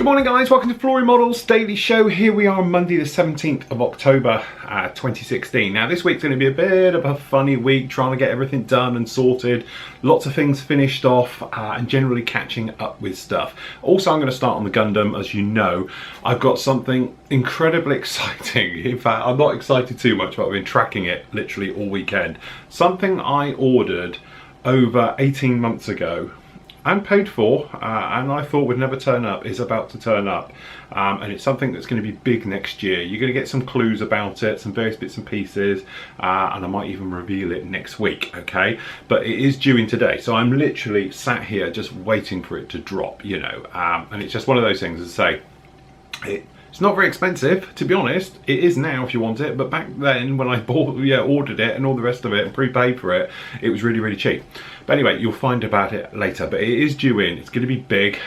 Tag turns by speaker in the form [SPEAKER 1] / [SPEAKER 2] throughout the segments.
[SPEAKER 1] morning guys, welcome to Flory Models Daily Show. Here we are on Monday the 17th of October 2016. Now this week's going to be a bit of a funny week, trying to get everything done and sorted, lots of things finished off and generally catching up with stuff. Also I'm going to start on the Gundam. As you know, I've got something incredibly exciting. In fact, I'm not excited too much, but I've been tracking it literally all weekend. Something I ordered over 18 months ago and paid for, and I thought would never turn up, is about to turn up. And it's something that's going to be big next year. You're going to get some clues about it, some various bits and pieces, and I might even reveal it next week, okay? But it is due in today, so I'm literally sat here just waiting for it to drop, you know. And it's just one of those things, as I say, it's not very expensive, to be honest. It is now if you want it, but back then when I ordered it and all the rest of it and prepaid for it, it was really, really cheap. But anyway, you'll find about it later, but it is due in. It's going to be big,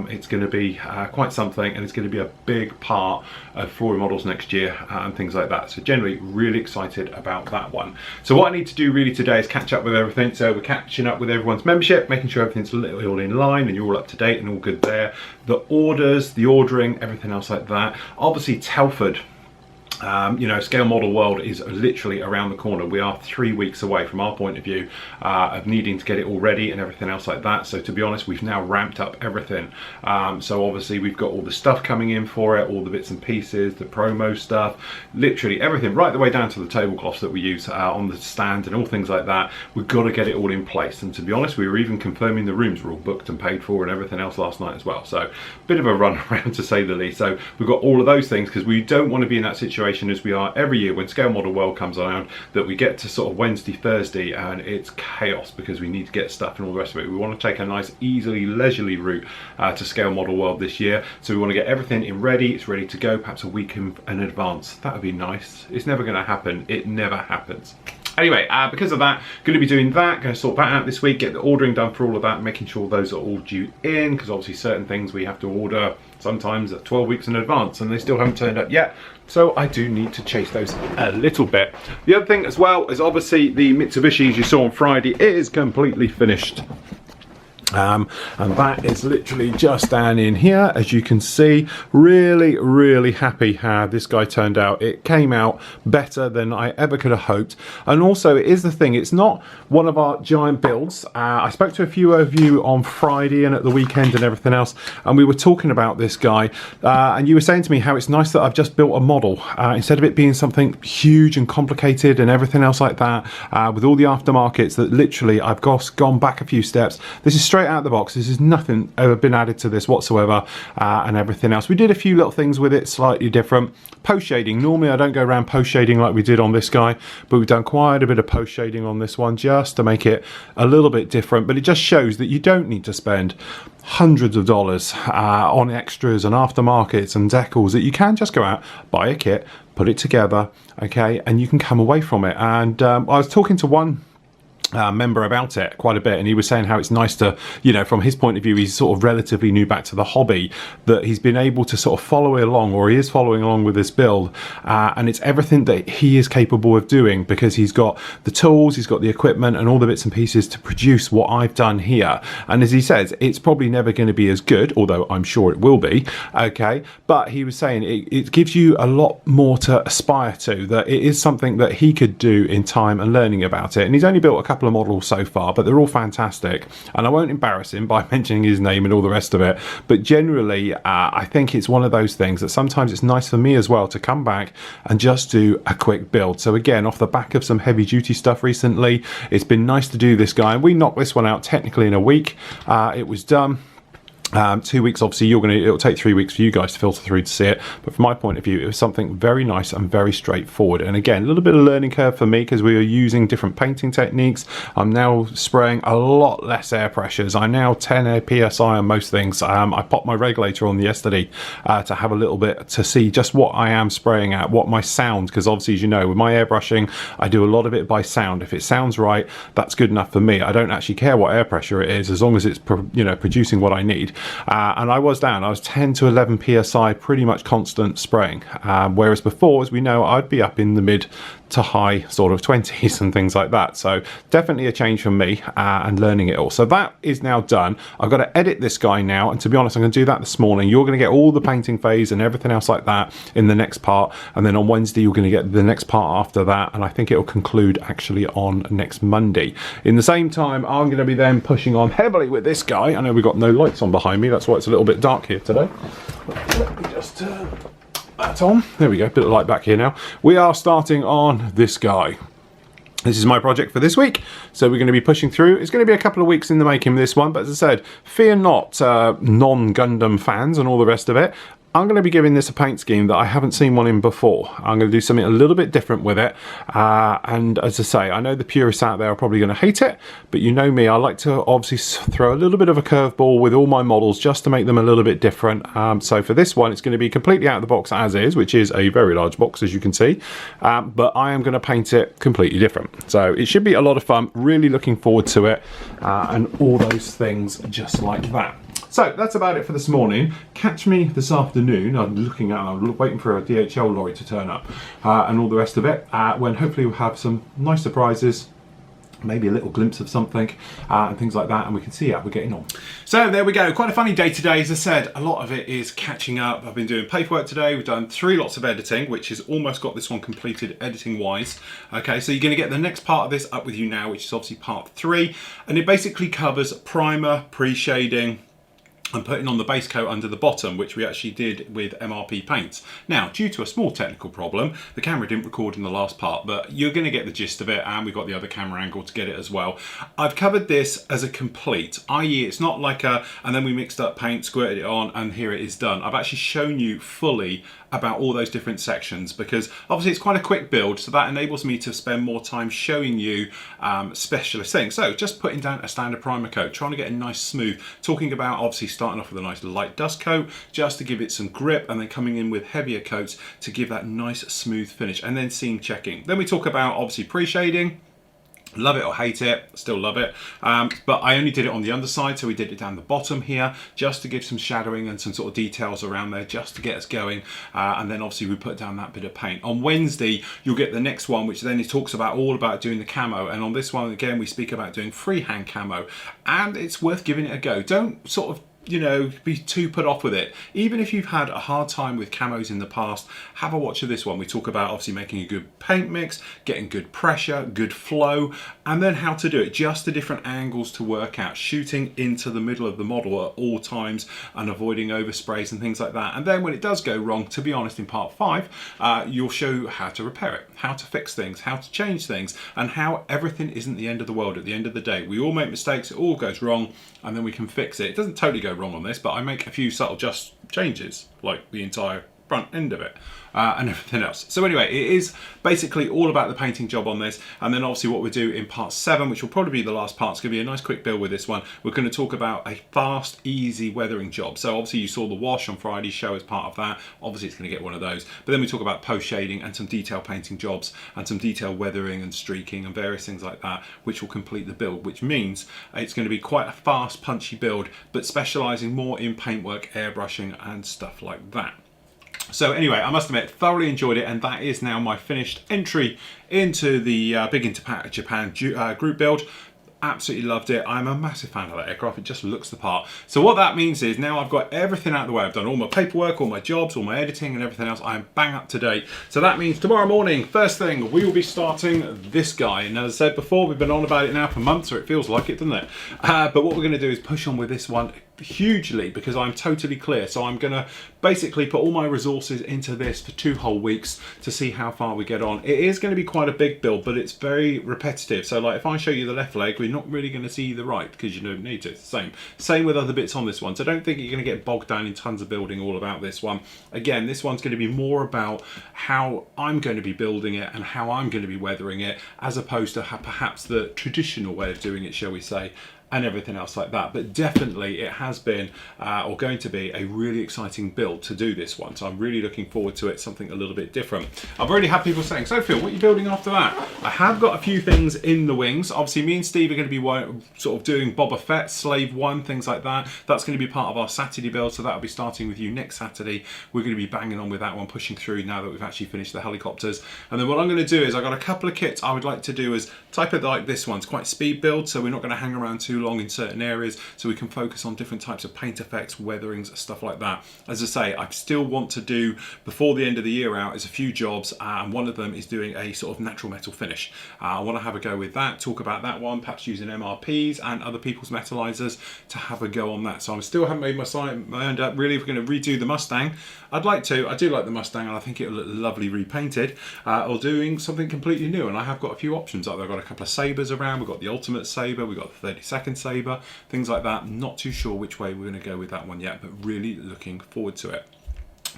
[SPEAKER 1] it's going to be quite something, and it's going to be a big part of Flory Models next year and things like that. So generally really excited about that one. So what I need to do really today is catch up with everything. So we're catching up with everyone's membership, making sure everything's all in line and you're all up to date and all good there. The orders, the ordering, everything else like that. Obviously Telford, you know, Scale Model World is literally around the corner. We are 3 weeks away from our point of view of needing to get it all ready and everything else like that. So to be honest, we've now ramped up everything. So obviously we've got all the stuff coming in for it, all the bits and pieces, the promo stuff, literally everything, right the way down to the tablecloths that we use on the stand and all things like that. We've got to get it all in place. And to be honest, we were even confirming the rooms were all booked and paid for and everything else last night as well. So bit of a run around to say the least. So we've got all of those things because we don't want to be in that situation as we are every year when Scale Model World comes around, that we get to sort of Wednesday, Thursday and it's chaos because we need to get stuff and all the rest of it. We want to take a nice, easily, leisurely route to Scale Model World this year. So we want to get everything in ready, it's ready to go, perhaps a week in advance. That would be nice. It's never going to happen. It never happens. Anyway, because of that, going to be doing that, going to sort that out this week, get the ordering done for all of that, making sure those are all due in, because obviously certain things we have to order sometimes at 12 weeks in advance and they still haven't turned up yet. So I do need to chase those a little bit. The other thing as well is obviously the Mitsubishis you saw on Friday is completely finished. And that is literally just down in here, as you can see. Really happy how this guy turned out. It came out better than I ever could have hoped. And also it is the thing, it's not one of our giant builds. I spoke to a few of you on Friday and at the weekend and everything else, and we were talking about this guy, and you were saying to me how it's nice that I've just built a model instead of it being something huge and complicated and everything else like that, with all the aftermarkets, that literally I've gone back a few steps. This is straight out of the box. This is nothing ever been added to this whatsoever, and everything else. We did a few little things with it slightly different. Post shading, normally I don't go around post shading like we did on this guy, but we've done quite a bit of post shading on this one just to make it a little bit different. But it just shows that you don't need to spend hundreds of dollars on extras and aftermarkets and decals, that you can just go out, buy a kit, put it together, okay, and you can come away from it. And I was talking to one member about it quite a bit, and he was saying how it's nice to, you know, from his point of view, he's sort of relatively new back to the hobby, that he's been able to sort of follow along, or he is following along with this build, and it's everything that he is capable of doing because he's got the tools, he's got the equipment and all the bits and pieces to produce what I've done here. And as he says, it's probably never going to be as good, although I'm sure it will be, okay, but he was saying it gives you a lot more to aspire to, that it is something that he could do in time and learning about it. And he's only built a couple of models so far, but they're all fantastic, and I won't embarrass him by mentioning his name and all the rest of it. But generally I think it's one of those things that sometimes it's nice for me as well to come back and just do a quick build. So again, off the back of some heavy duty stuff recently, it's been nice to do this guy, and we knocked this one out technically in a week. It was done. 2 weeks, obviously it'll take 3 weeks for you guys to filter through to see it, but from my point of view it was something very nice and very straightforward. And again, a little bit of learning curve for me because we are using different painting techniques. I'm now spraying a lot less air pressures. I'm now 10 psi on most things. I popped my regulator on yesterday to have a little bit to see just what I am spraying at, what my sound, because obviously, as you know, with my airbrushing I do a lot of it by sound. If it sounds right, that's good enough for me. I don't actually care what air pressure it is, as long as it's producing what I need. and I was down. I was 10 to 11 psi, pretty much constant spraying, whereas before, as we know, I'd be up in the mid to high sort of 20s and things like that. So definitely a change for me, and learning it all. So that is now done. I've got to edit this guy now, and to be honest, I'm going to do that this morning. You're going to get all the painting phase and everything else like that in the next part, and then on Wednesday you're going to get the next part after that, and I think it'll conclude actually on next Monday. In the same time, I'm going to be then pushing on heavily with this guy. I know we've got no lights on behind me, that's why it's a little bit dark here today. Let me just turn that on. There we go, bit of light back here now. We are starting on this guy. This is my project for this week, so we're going to be pushing through. It's going to be a couple of weeks in the making, this one, but as I said, fear not, non-Gundam fans and all the rest of it. I'm going to be giving this a paint scheme that I haven't seen one in before. I'm going to do something a little bit different with it, and as I say, I know the purists out there are probably going to hate it, but you know me, I like to obviously throw a little bit of a curveball with all my models just to make them a little bit different. So for this one, it's going to be completely out of the box as is, which is a very large box, as you can see, but I am going to paint it completely different. So it should be a lot of fun, really looking forward to it, and all those things just like that. So that's about it for this morning. Catch me this afternoon. I'm waiting for a DHL lorry to turn up, and all the rest of it, when hopefully we'll have some nice surprises, maybe a little glimpse of something, and things like that, and we can see how we're getting on. So there we go, quite a funny day today. As I said, a lot of it is catching up. I've been doing paperwork today. We've done 3 lots of editing, which has almost got this one completed editing wise. Okay, so you're going to get the next part of this up with you now, which is obviously part 3, and it basically covers primer, pre-shading, and putting on the base coat under the bottom, which we actually did with MRP paints. Now, due to a small technical problem, the camera didn't record in the last part, but you're going to get the gist of it, and we've got the other camera angle to get it as well. I've covered this as a complete, i.e. it's not like a, and then we mixed up paint, squirted it on, and here it is done. I've actually shown you fully about all those different sections, because obviously it's quite a quick build, so that enables me to spend more time showing you specialist things. So just putting down a standard primer coat, trying to get a nice smooth, talking about obviously starting off with a nice light dust coat just to give it some grip, and then coming in with heavier coats to give that nice smooth finish, and then seam checking. Then we talk about obviously pre-shading. Love it or hate it, still love it, but I only did it on the underside, so we did it down the bottom here just to give some shadowing and some sort of details around there just to get us going, and then obviously we put down that bit of paint. On Wednesday you'll get the next one, which then it talks about all about doing the camo, and on this one again we speak about doing freehand camo, and it's worth giving it a go. Don't sort of, you know, be too put off with it. Even if you've had a hard time with camos in the past, have a watch of this one. We talk about obviously making a good paint mix, getting good pressure, good flow, and then how to do it, just the different angles to work out, shooting into the middle of the model at all times and avoiding oversprays and things like that. And then when it does go wrong, to be honest, in part 5, you'll show how to repair it, how to fix things, how to change things, and how everything isn't the end of the world at the end of the day. We all make mistakes, it all goes wrong, and then we can fix it. It doesn't totally go wrong on this, but I make a few subtle just changes, like the entire front end of it, and everything else. So anyway, it is basically all about the painting job on this, and then obviously what we do in part 7, which will probably be the last part, it's going to be a nice quick build with this one. We're going to talk about a fast, easy weathering job. So obviously you saw the wash on Friday's show as part of that. Obviously it's going to get one of those, but then we talk about post shading and some detail painting jobs and some detail weathering and streaking and various things like that, which will complete the build, which means it's going to be quite a fast, punchy build, but specialising more in paintwork, airbrushing and stuff like that. So anyway, I must admit, thoroughly enjoyed it, and that is now my finished entry into the Big into Japan group build. Absolutely loved it. I'm a massive fan of that aircraft. It just looks the part. So what that means is now I've got everything out of the way. I've done all my paperwork, all my jobs, all my editing and everything else. I'm bang up to date. So that means tomorrow morning, first thing, we will be starting this guy. And as I said before, we've been on about it now for months, or it feels like it, doesn't it? But what we're going to do is push on with this one hugely, because I'm totally clear. So I'm going to basically put all my resources into this for 2 whole weeks to see how far we get on. It is going to be quite a big build, but it's very repetitive. So like if I show you the left leg, we're not really going to see the right because you don't need to. It's the same with other bits on this one. So don't think you're going to get bogged down in tons of building all about this one. Again, this one's going to be more about how I'm going to be building it and how I'm going to be weathering it, as opposed to perhaps the traditional way of doing it, shall we say. and everything else like that. But definitely it has been or going to be a really exciting build to do this one, so I'm really looking forward to it, something a little bit different. I've already had people saying, so Phil, what are you building after that? I have got a few things in the wings. Obviously me and Steve are going to be sort of doing Boba Fett, Slave 1, things like that. That's going to be part of our Saturday build, so that'll be starting with you next Saturday. We're going to be banging on with that one, pushing through now that we've actually finished the helicopters. And then what I'm going to do is I've got a couple of kits I would like to do as type of like this one's quite speed build, so we're not going to hang around too long in certain areas, so we can focus on different types of paint effects, weatherings, stuff like that. As I say, I still want to do before the end of the year out is a few jobs, and one of them is doing a sort of natural metal finish. I want to have a go with that, talk about that one, perhaps using MRPs and other people's metallizers to have a go on that. So I still haven't made my mind up really if we're going to redo the Mustang. I'd like to. I do like the Mustang and I think it'll look lovely repainted, or doing something completely new, and I have got a few options out there. I've got a couple of sabers around. We've got the Ultimate Saber, we've got the 32nd Saber, things like that. Not too sure which way we're going to go with that one yet, but really looking forward to it.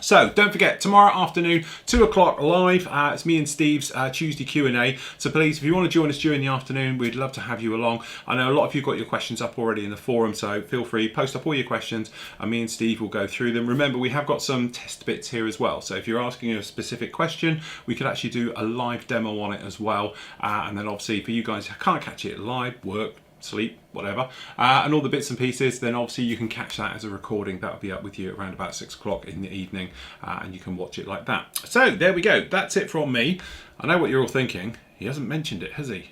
[SPEAKER 1] So don't forget, tomorrow afternoon, 2 o'clock live, it's me and Steve's Tuesday Q&A. So please, if you want to join us during the afternoon, we'd love to have you along. I know a lot of you got your questions up already in the forum, so feel free, post up all your questions and me and Steve will go through them. Remember, we have got some test bits here as well. So if you're asking a specific question, we could actually do a live demo on it as well. And then obviously for you guys who can't catch it live, work, sleep, whatever, and all the bits and pieces, then obviously you can catch that as a recording. That'll be up with you around about 6 o'clock in the evening, and you can watch it like that. So there we go, that's it from me. I know what you're all thinking, he hasn't mentioned it, has he?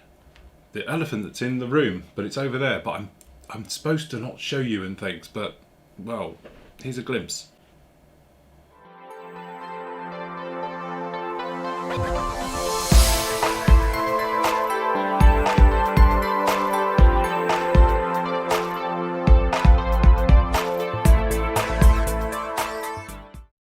[SPEAKER 1] The elephant that's in the room, but it's over there, but I'm supposed to not show you and things, but well, here's a glimpse.